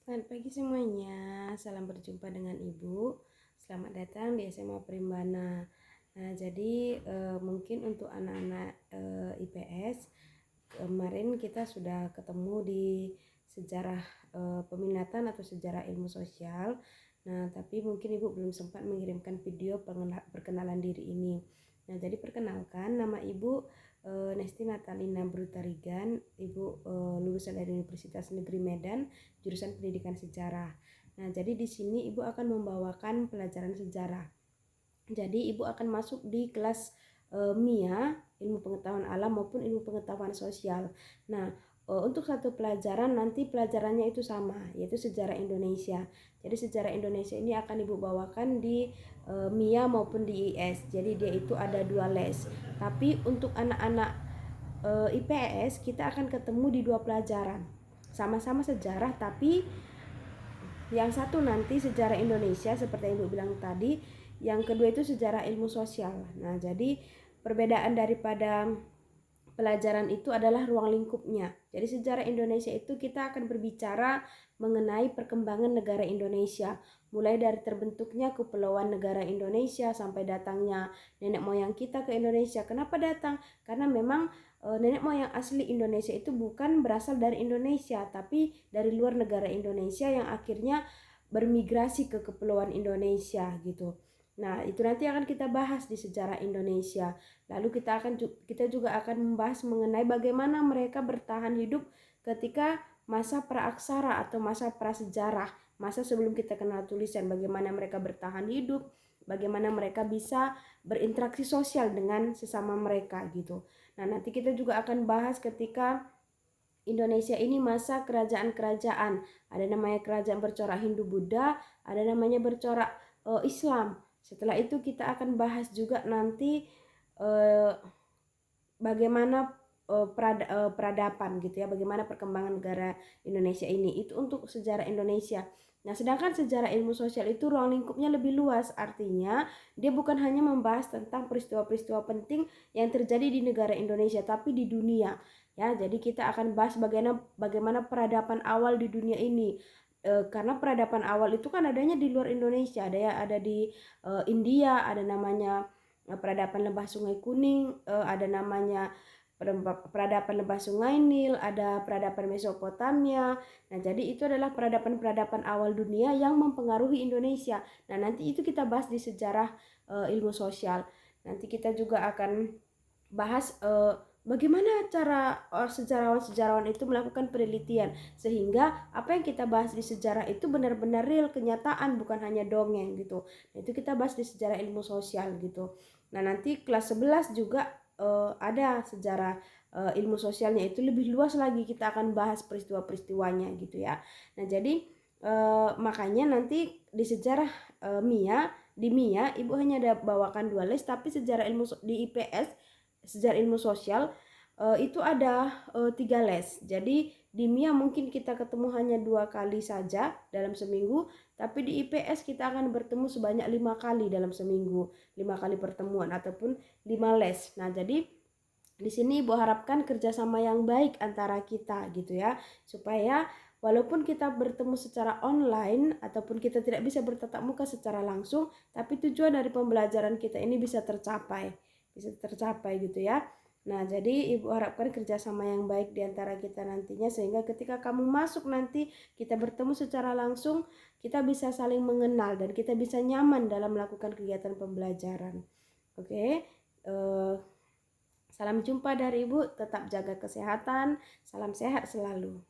Selamat pagi semuanya, salam berjumpa dengan Ibu. Selamat datang di SMA Primbana. Nah, jadi mungkin untuk anak-anak IPS, kemarin kita sudah ketemu di sejarah peminatan atau sejarah ilmu sosial. Nah, tapi mungkin Ibu belum sempat mengirimkan video perkenalan diri ini. Nah, jadi perkenalkan, nama Ibu Nesti Natalina Brutarigan. Ibu lulusan dari Universitas Negeri Medan, jurusan Pendidikan Sejarah. Nah, jadi di sini Ibu akan membawakan pelajaran sejarah. Jadi Ibu akan masuk di kelas MIA, ilmu pengetahuan alam maupun ilmu pengetahuan sosial. Nah, untuk satu pelajaran nanti pelajarannya itu sama, yaitu sejarah Indonesia. Jadi sejarah Indonesia ini akan Ibu bawakan di MIA maupun di IS. Jadi dia itu ada 2 les. Tapi untuk anak-anak IPS kita akan ketemu di 2 pelajaran. Sama-sama sejarah, tapi yang satu nanti sejarah Indonesia seperti yang Ibu bilang tadi, yang kedua itu sejarah ilmu sosial. Nah, jadi perbedaan daripada pelajaran itu adalah ruang lingkupnya. Jadi sejarah Indonesia itu kita akan berbicara mengenai perkembangan negara Indonesia, mulai dari terbentuknya kepulauan negara Indonesia sampai datangnya nenek moyang kita ke Indonesia. Kenapa datang? Karena memang nenek moyang asli Indonesia itu bukan berasal dari Indonesia, tapi dari luar negara Indonesia yang akhirnya bermigrasi ke kepulauan Indonesia gitu. Nah, itu nanti akan kita bahas di sejarah Indonesia. Lalu kita juga akan membahas mengenai bagaimana mereka bertahan hidup ketika masa praaksara atau masa prasejarah, masa sebelum kita kenal tulisan, bagaimana mereka bertahan hidup, bagaimana mereka bisa berinteraksi sosial dengan sesama mereka gitu. Nah, nanti kita juga akan bahas ketika Indonesia ini masa kerajaan-kerajaan. Ada namanya kerajaan bercorak Hindu-Buddha, ada namanya bercorak Islam. Setelah itu kita akan bahas juga nanti bagaimana peradaban gitu ya, bagaimana perkembangan negara Indonesia ini. Itu untuk sejarah Indonesia. Nah, sedangkan sejarah ilmu sosial itu ruang lingkupnya lebih luas, artinya dia bukan hanya membahas tentang peristiwa-peristiwa penting yang terjadi di negara Indonesia, tapi di dunia. Ya, jadi kita akan bahas bagaimana peradaban awal di dunia ini. Karena peradaban awal itu kan adanya di luar Indonesia, ada di India, ada namanya peradaban Lembah Sungai Kuning, ada namanya peradaban Lembah Sungai Nil, ada peradaban Mesopotamia. Nah, jadi itu adalah peradaban-peradaban awal dunia yang mempengaruhi Indonesia. Nah, nanti itu kita bahas di sejarah ilmu sosial. Nanti kita juga akan bahas bagaimana cara sejarawan-sejarawan itu melakukan penelitian sehingga apa yang kita bahas di sejarah itu benar-benar real, kenyataan, bukan hanya dongeng gitu. Nah, itu kita bahas di sejarah ilmu sosial gitu. Nah, nanti kelas 11 juga ada sejarah ilmu sosialnya, itu lebih luas lagi, kita akan bahas peristiwa-peristiwanya gitu ya. Nah, jadi makanya nanti di sejarah di MIA Ibu hanya ada bawakan 2 les, tapi sejarah ilmu di IPS sejarah ilmu sosial itu ada 3 les. Jadi di MIA mungkin kita ketemu hanya 2 kali saja dalam seminggu, tapi di IPS kita akan bertemu sebanyak 5 kali dalam seminggu, 5 kali pertemuan ataupun 5 les. Nah, jadi di sini Ibu harapkan kerjasama yang baik antara kita gitu ya, supaya walaupun kita bertemu secara online ataupun kita tidak bisa bertatap muka secara langsung, tapi tujuan dari pembelajaran kita ini bisa tercapai gitu ya. Nah, jadi Ibu harapkan kerjasama yang baik di antara kita nantinya, sehingga ketika kamu masuk nanti kita bertemu secara langsung, kita bisa saling mengenal dan kita bisa nyaman dalam melakukan kegiatan pembelajaran. Oke, salam jumpa dari Ibu, tetap jaga kesehatan, salam sehat selalu.